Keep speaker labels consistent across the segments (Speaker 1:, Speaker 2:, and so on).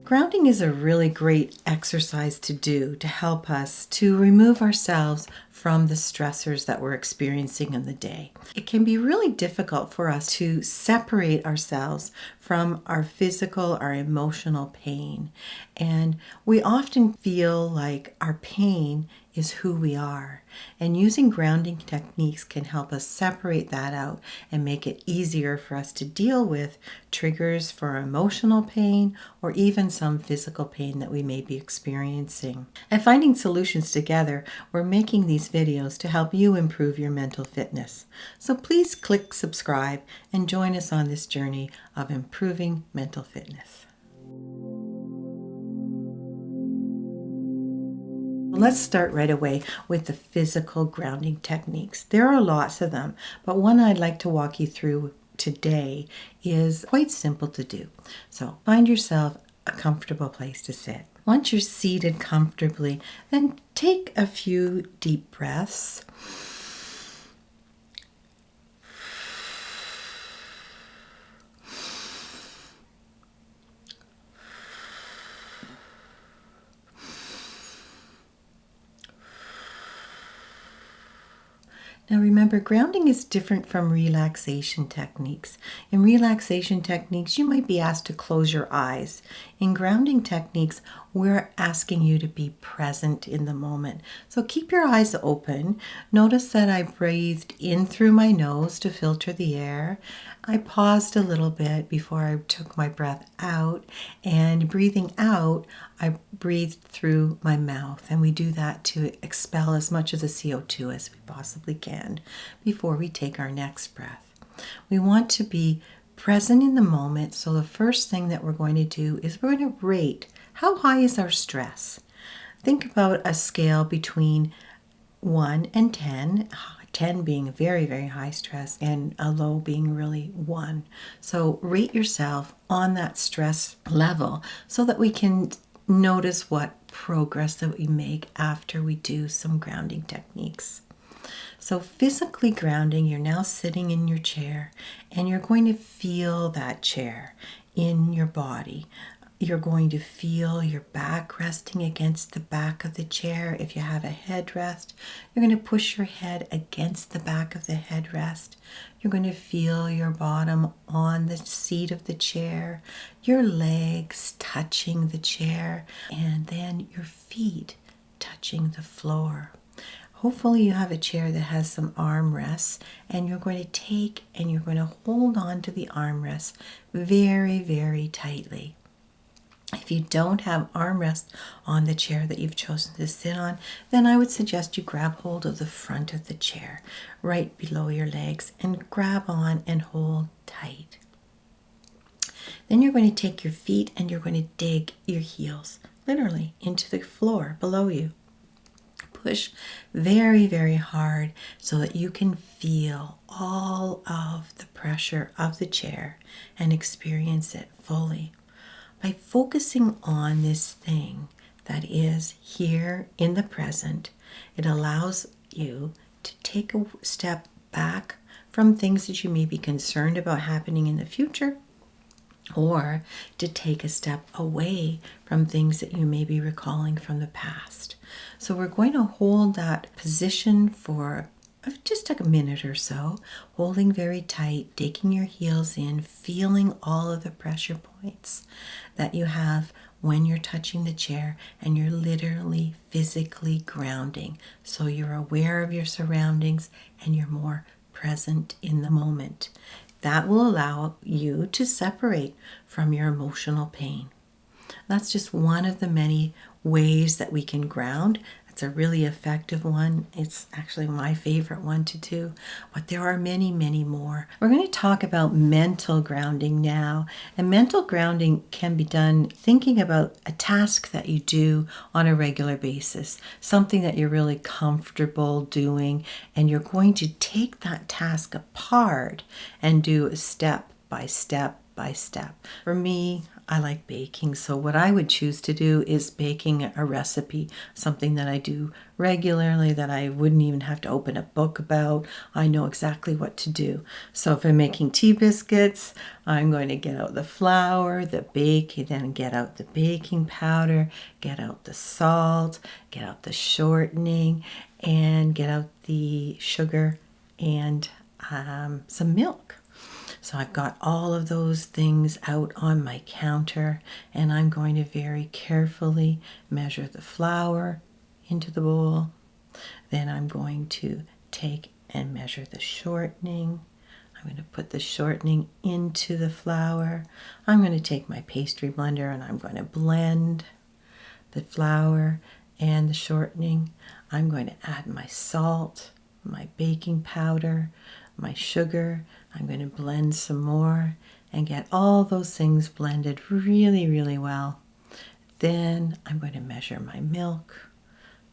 Speaker 1: Grounding is a really great exercise to do to help us to remove ourselves from the stressors that we're experiencing in the day. It can be really difficult for us to separate ourselves from our physical, our emotional pain. And we often feel like our pain is who we are. And using grounding techniques can help us separate that out and make it easier for us to deal with triggers for emotional pain or even some physical pain that we may be experiencing. And finding solutions together, we're making these videos to help you improve your mental fitness. So please click subscribe and join us on this journey of improving mental fitness. Let's start right away with the physical grounding techniques. There are lots of them, but one I'd like to walk you through today is quite simple to do. So find yourself a comfortable place to sit. Once you're seated comfortably, then take a few deep breaths. Now remember, grounding is different from relaxation techniques. In relaxation techniques, you might be asked to close your eyes. In grounding techniques, we're asking you to be present in the moment. So keep your eyes open. Notice that I breathed in through my nose to filter the air. I paused a little bit before I took my breath out, and breathing out, I breathed through my mouth, and we do that to expel as much of the CO2 as we possibly can before we take our next breath. We want to be present in the moment, so the first thing that we're going to do is we're going to rate how high is our stress. Think about a scale between 1 and 10, 10 being very, very high stress and a low being really 1. So rate yourself on that stress level so that we can notice what progress that we make after we do some grounding techniques. So physically grounding, you're now sitting in your chair and you're going to feel that chair in your body. You're going to feel your back resting against the back of the chair. If you have a headrest, you're going to push your head against the back of the headrest. You're going to feel your bottom on the seat of the chair, your legs touching the chair, and then your feet touching the floor. Hopefully you have a chair that has some armrests, and you're going to take and you're going to hold on to the armrests very, very tightly. If you don't have armrests on the chair that you've chosen to sit on, then I would suggest you grab hold of the front of the chair, right below your legs, and grab on and hold tight. Then you're going to take your feet and you're going to dig your heels, literally, into the floor below you. Push very, very hard so that you can feel all of the pressure of the chair and experience it fully. By focusing on this thing that is here in the present, it allows you to take a step back from things that you may be concerned about happening in the future, or to take a step away from things that you may be recalling from the past. So we're going to hold that position for just a minute or so, holding very tight, digging your heels in, feeling all of the pressure points that you have when you're touching the chair, and you're literally physically grounding. So you're aware of your surroundings and you're more present in the moment. That will allow you to separate from your emotional pain. That's just one of the many ways that we can ground. It's a really effective one. It's actually my favorite one to do, but there are many, many more. We're going to talk about mental grounding now, and mental grounding can be done thinking about a task that you do on a regular basis, something that you're really comfortable doing, and you're going to take that task apart and do a step by step by step. For me, I like baking, so what I would choose to do is baking a recipe, something that I do regularly that I wouldn't even have to open a book about. I know exactly what to do. So if I'm making tea biscuits, I'm going to get out the flour, the bake, then get out the baking powder, get out the salt, get out the shortening, and get out the sugar and some milk. So I've got all of those things out on my counter, and I'm going to very carefully measure the flour into the bowl. Then I'm going to take and measure the shortening. I'm going to put the shortening into the flour. I'm going to take my pastry blender and I'm going to blend the flour and the shortening. I'm going to add my salt, my baking powder, my sugar. I'm going to blend some more and get all those things blended really, really well. Then I'm going to measure my milk.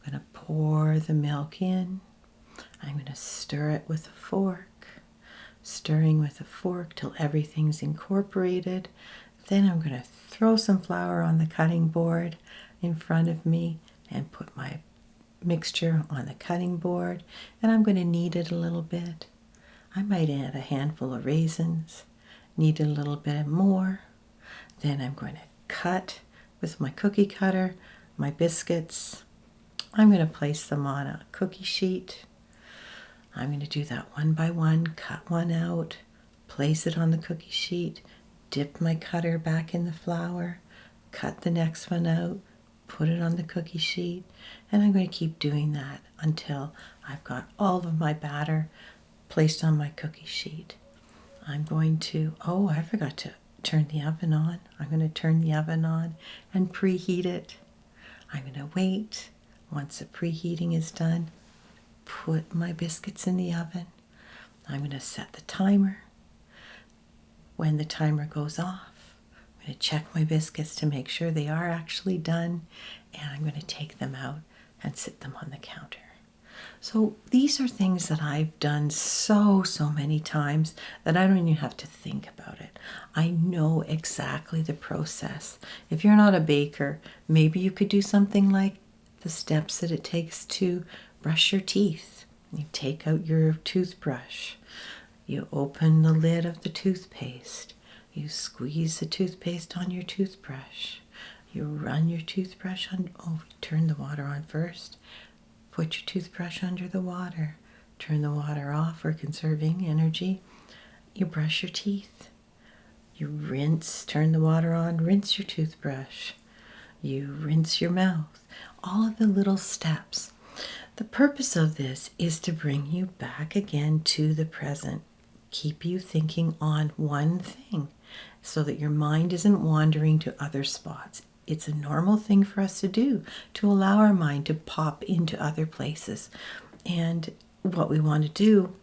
Speaker 1: I'm going to pour the milk in. I'm going to stir it with a fork, stirring with a fork till everything's incorporated. Then I'm going to throw some flour on the cutting board in front of me and put my mixture on the cutting board, and I'm going to knead it a little bit. I might add a handful of raisins, knead it a little bit more. Then I'm going to cut with my cookie cutter my biscuits. I'm going to place them on a cookie sheet. I'm going to do that one by one, cut one out, place it on the cookie sheet, dip my cutter back in the flour, cut the next one out, put it on the cookie sheet, and I'm going to keep doing that until I've got all of my batter placed on my cookie sheet. I'm going to, I forgot to turn the oven on. I'm going to turn the oven on and preheat it. I'm going to wait. Once the preheating is done, put my biscuits in the oven. I'm going to set the timer. When the timer goes off, I'm going to check my biscuits to make sure they are actually done, and I'm going to take them out and sit them on the counter. So these are things that I've done so many times that I don't even have to think about it. I know exactly the process. If you're not a baker, maybe you could do something like the steps that it takes to brush your teeth. You take out your toothbrush. You open the lid of the toothpaste. You squeeze the toothpaste on your toothbrush. You run your toothbrush on, turn the water on first. Put your toothbrush under the water. Turn the water off for conserving energy. You brush your teeth. You rinse, turn the water on, rinse your toothbrush. You rinse your mouth. All of the little steps. The purpose of this is to bring you back again to the present. Keep you thinking on one thing so that your mind isn't wandering to other spots. It's a normal thing for us to do, to allow our mind to pop into other places. And what we want to do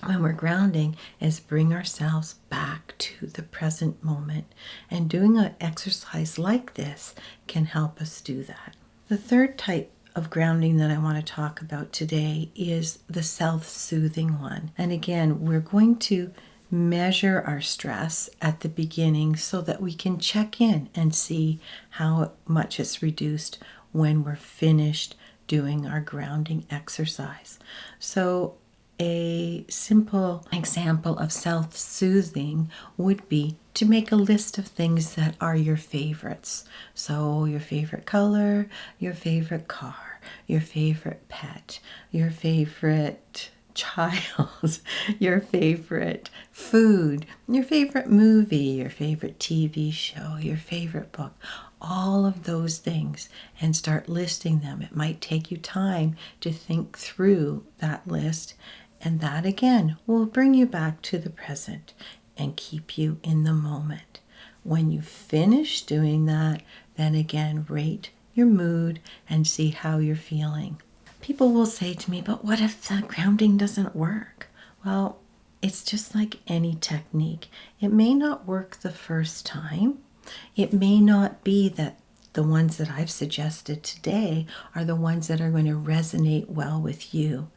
Speaker 1: when we're grounding is bring ourselves back to the present moment. And doing an exercise like this can help us do that. The third type of grounding that I want to talk about today is the self-soothing one. And again, we're going to measure our stress at the beginning so that we can check in and see how much it's reduced when we're finished doing our grounding exercise. So a simple example of self-soothing would be to make a list of things that are your favorites. So your favorite color, your favorite car, your favorite pet, your favorite child, your favorite food, your favorite movie, your favorite TV show, your favorite book, all of those things, and start listing them. It might take you time to think through that list, and that again will bring you back to the present and keep you in the moment. When you finish doing that, then again rate your mood and see how you're feeling. People will say to me, but what if the grounding doesn't work? Well, it's just like any technique. It may not work the first time. It may not be that the ones that I've suggested today are the ones that are going to resonate well with you.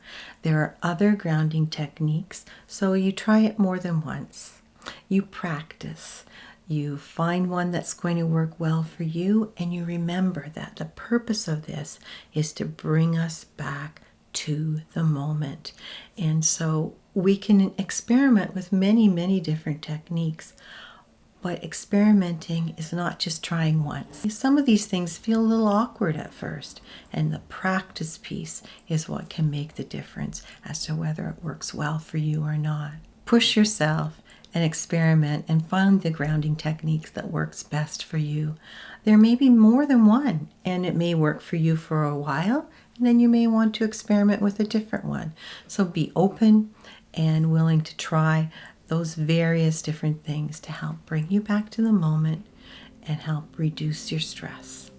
Speaker 1: There are other grounding techniques, so you try it more than once. You practice. You find one that's going to work well for you, and you remember that the purpose of this is to bring us back to the moment. And so we can experiment with many, many different techniques. But experimenting is not just trying once. Some of these things feel a little awkward at first, and the practice piece is what can make the difference as to whether it works well for you or not. Push yourself and experiment and find the grounding techniques that works best for you. There may be more than one, and it may work for you for a while, and then you may want to experiment with a different one. So be open and willing to try those various different things to help bring you back to the moment and help reduce your stress.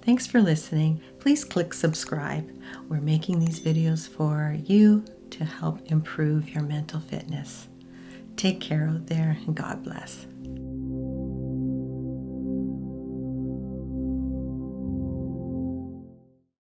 Speaker 1: Thanks for listening. Please click subscribe. We're making these videos for you to help improve your mental fitness. Take care out there, and God bless.